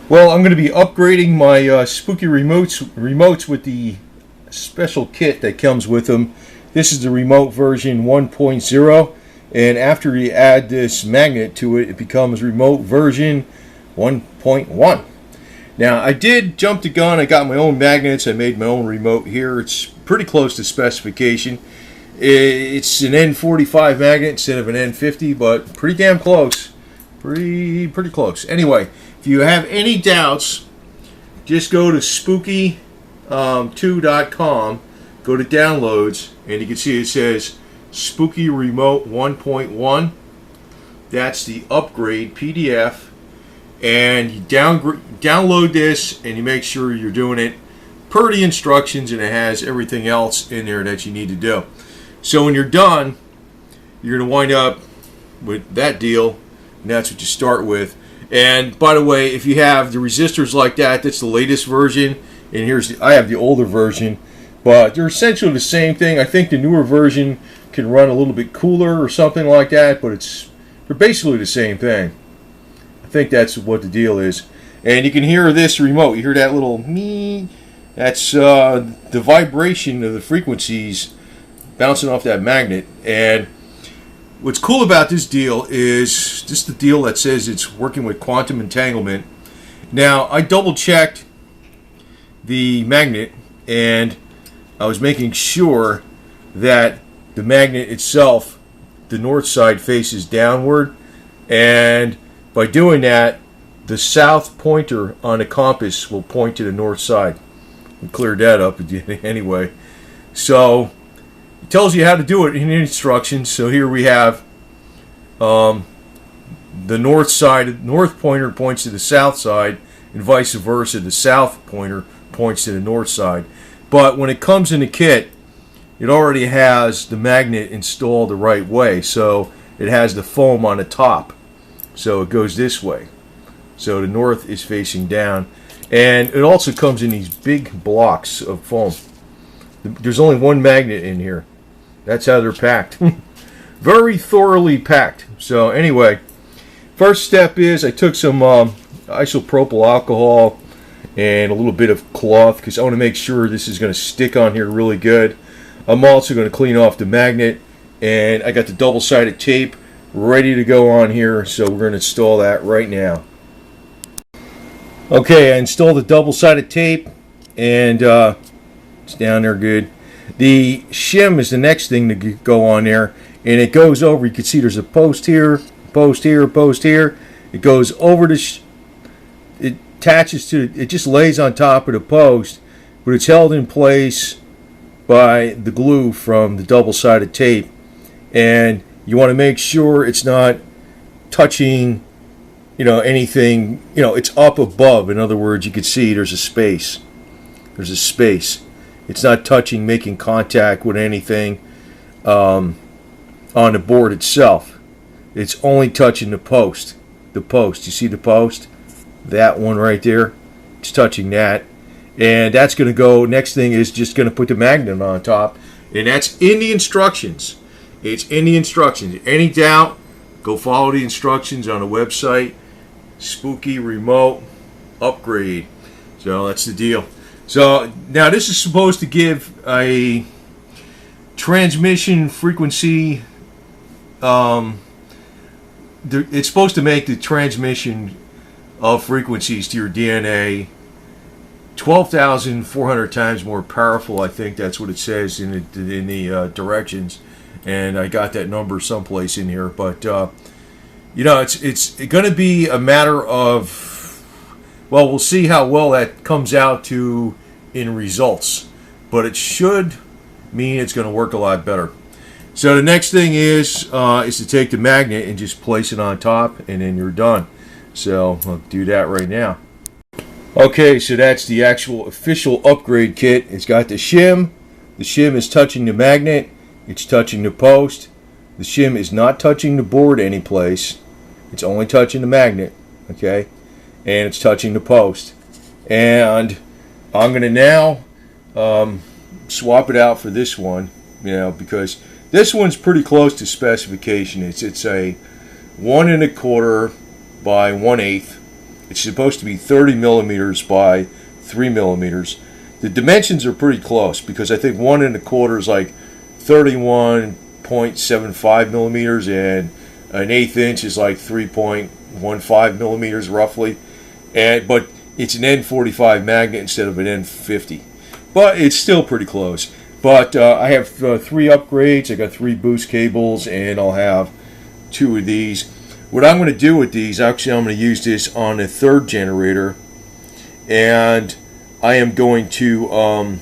Well, I'm going to be upgrading my Spooky remotes with the special kit that comes with them. This is the remote version 1.0, and after you add this magnet to it, it becomes remote version 1.1. Now, I did jump the gun. I got my own magnets. I made my own remote here. It's pretty close to specification. It's an N45 magnet instead of an N50, but pretty damn close. Pretty close. Anyway, if you have any doubts, just go to Spooky2.com, go to downloads, and you can see it says Spooky Remote 1.1. That's the upgrade PDF, and you download this, and you make sure you're doing it per the instructions, and it has everything else in there that you need to do. So when you're done, you're going to wind up with that deal, and that's what you start with. And by the way, if you have the resistors like that, that's the latest version. And I have the older version, but they're essentially the same thing. I think the newer version can run a little bit cooler or something like that, but they're basically the same thing. I think that's what the deal is. And you can hear this remote. You hear that little me? That's the vibration of the frequencies bouncing off that magnet. And what's cool about this deal is just the deal that says it's working with quantum entanglement. Now, I double checked the magnet, and I was making sure that the magnet itself, the north side, faces downward. And by doing that, the south pointer on the compass will point to the north side. We cleared that up anyway. So it tells you how to do it in the instructions. So here we have the north side, north pointer points to the south side, and vice versa. The south pointer points to the north side. But when it comes in the kit, it already has the magnet installed the right way. So it has the foam on the top. So it goes this way. So the north is facing down. And it also comes in these big blocks of foam. There's only one magnet in here. That's how they're packed. Very thoroughly packed. So anyway, first step is I took some isopropyl alcohol and a little bit of cloth because I want to make sure this is going to stick on here really good. I'm also going to clean off the magnet, and I got the double-sided tape ready to go on here, so we're going to install that right now. Okay, I installed the double-sided tape, and it's down there good. The shim is the next thing to go on there, and it goes over. You can see there's a post here, post here, post here. It goes over the it attaches to it, just lays on top of the post, but it's held in place by the glue from the double-sided tape. And you want to make sure it's not touching, anything, it's up above. In other words, you can see there's a space. There's a space. It's not touching, making contact with anything on the board itself. It's only touching the post. The post. You see the post? That one right there. It's touching that. And that's going to go, next thing is just going to put the magnet on top. And that's in the instructions. It's in the instructions. Any doubt, go follow the instructions on the website. Spooky Remote Upgrade. So that's the deal. So now this is supposed to give a transmission frequency. It's supposed to make the transmission of frequencies to your DNA 12,400 times more powerful. I think that's what it says in the directions, and I got that number someplace in here. But it's going to be a matter of, well, we'll see how well that comes out to in results, but it should mean it's going to work a lot better. So the next thing is to take the magnet and just place it on top, and then you're done. So I'll do that right now. Okay, so that's the actual official upgrade kit. It's got the shim. The shim is touching the magnet. It's touching the post. The shim is not touching the board any place. It's only touching the magnet. Okay, and it's touching the post. And I'm going to now swap it out for this one, because this one's pretty close to specification. It's a 1 1/4 by 1/8, It's supposed to be 30 millimeters by 3 millimeters. The dimensions are pretty close because I think 1 1/4 is like 31.75 millimeters, and an 1/8 inch is like 3.15 millimeters roughly. But it's an N45 magnet instead of an N50. But it's still pretty close. But I have 3 upgrades. I got 3 boost cables, and I'll have 2 of these. What I'm going to do with these, actually I'm going to use this on a 3rd generator, and I am going to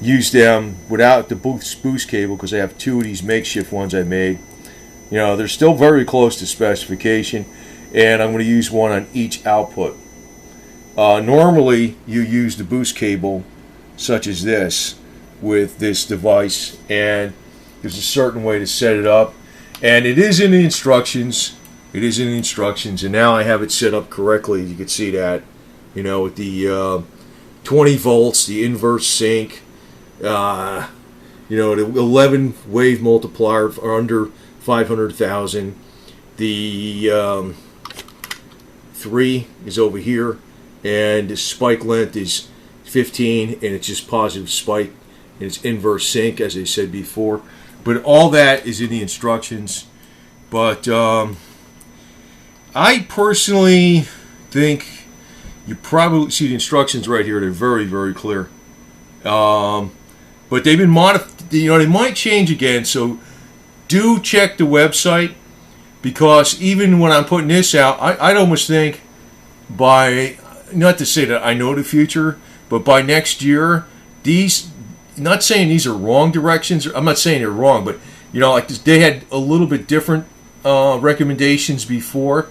use them without the boost cable because I have 2 of these makeshift ones I made. You know, they're still very close to specification, and I'm going to use one on each output. Normally you use the boost cable such as this with this device, and there's a certain way to set it up, and it is in the instructions. It is in the instructions, and now I have it set up correctly. You can see that, you know, with the 20 volts, the inverse sync, you know, the 11 wave multiplier for under 500,000. The 3 is over here, and the spike length is 15, and it's just positive spike, and it's inverse sync, as I said before. But all that is in the instructions. But I personally think you probably see the instructions right here. They're very, very clear. But they've been modified. You know, they might change again. So do check the website, because even when I'm putting this out, I'd almost think by, not to say that I know the future, but by next year, these, not saying these are wrong directions. I'm not saying they're wrong, but you know, like they had a little bit different recommendations before.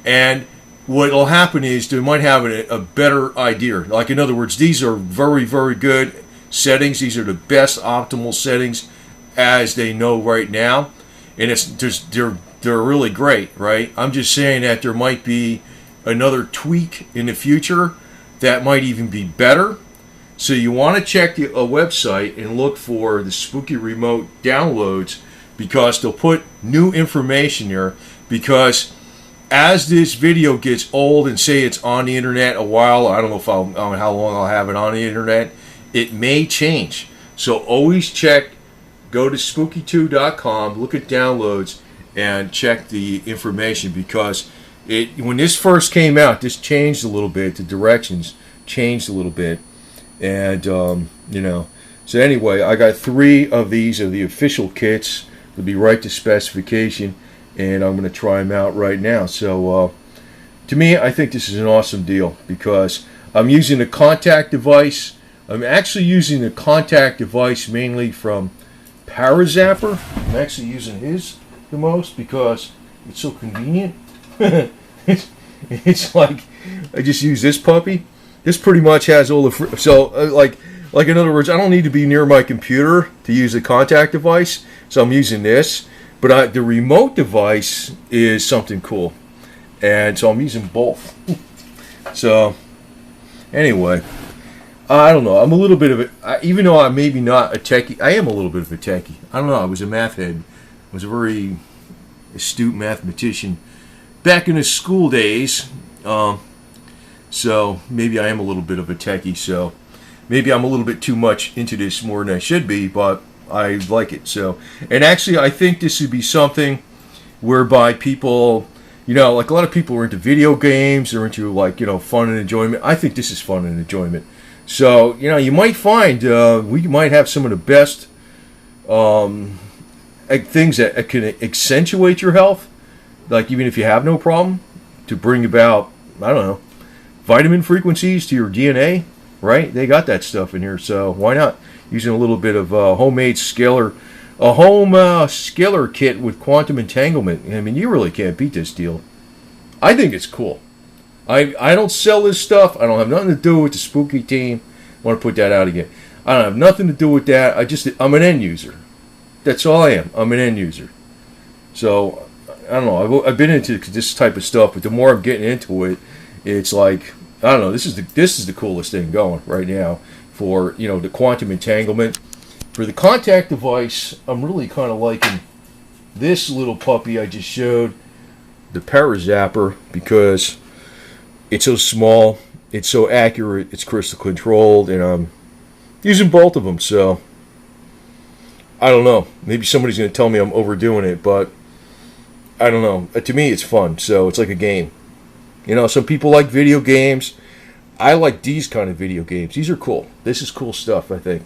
And what will happen is they might have a better idea. Like, in other words, these are very, very good settings. These are the best optimal settings as they know right now. And they're really great, right? I'm just saying that there might be another tweak in the future that might even be better. So you want to check a website and look for the Spooky Remote downloads, because they'll put new information there. Because as this video gets old, and say it's on the internet a while, I don't know how long I'll have it on the internet, it may change. So always check, go to spooky2.com, look at downloads, and check the information, because when this first came out, this changed a little bit, the directions changed a little bit, and you know. So anyway, I got 3 of these of the official kits. They'll be right to specification, and I'm going to try them out right now. So to me, I think this is an awesome deal, because I'm using a contact device. I'm actually using the contact device mainly from ParaZapper. I'm actually using his the most because it's so convenient. It's like I just use this puppy. This pretty much has all the like in other words, I don't need to be near my computer to use a contact device, so I'm using this. But the remote device is something cool, and so I'm using both. So anyway, I don't know. I'm a little bit of a, even though I'm maybe not a techie, I am a little bit of a techie. I don't know. I was a math head. I was a very astute mathematician back in the school days. So maybe I am a little bit of a techie. So maybe I'm a little bit too much into this more than I should be, but I like it. So, and actually, I think this would be something whereby people, you know, like a lot of people are into video games, they're into, like, you know, fun and enjoyment. I think this is fun and enjoyment. So, you know, you might find we might have some of the best things that can accentuate your health, like even if you have no problem, to bring about, I don't know, vitamin frequencies to your DNA, right? They got that stuff in here, so why not? Using a little bit of homemade scalar, a home scalar kit with quantum entanglement. I mean, you really can't beat this deal. I think it's cool. I don't sell this stuff. I don't have nothing to do with the Spooky team. I want to put that out again. I don't have nothing to do with that. I'm an end user. That's all I am. I'm an end user. So, I don't know. I've been into this type of stuff, but the more I'm getting into it, it's like, I don't know. This is the coolest thing going right now for, you know, the quantum entanglement. For the contact device, I'm really kind of liking this little puppy I just showed, the ParaZapper, because It's so small, it's so accurate, it's crystal controlled, and I'm using both of them. So I don't know. Maybe somebody's going to tell me I'm overdoing it, but I don't know. To me, it's fun. So it's like a game. You know, some people like video games. I like these kind of video games. These are cool. This is cool stuff, I think.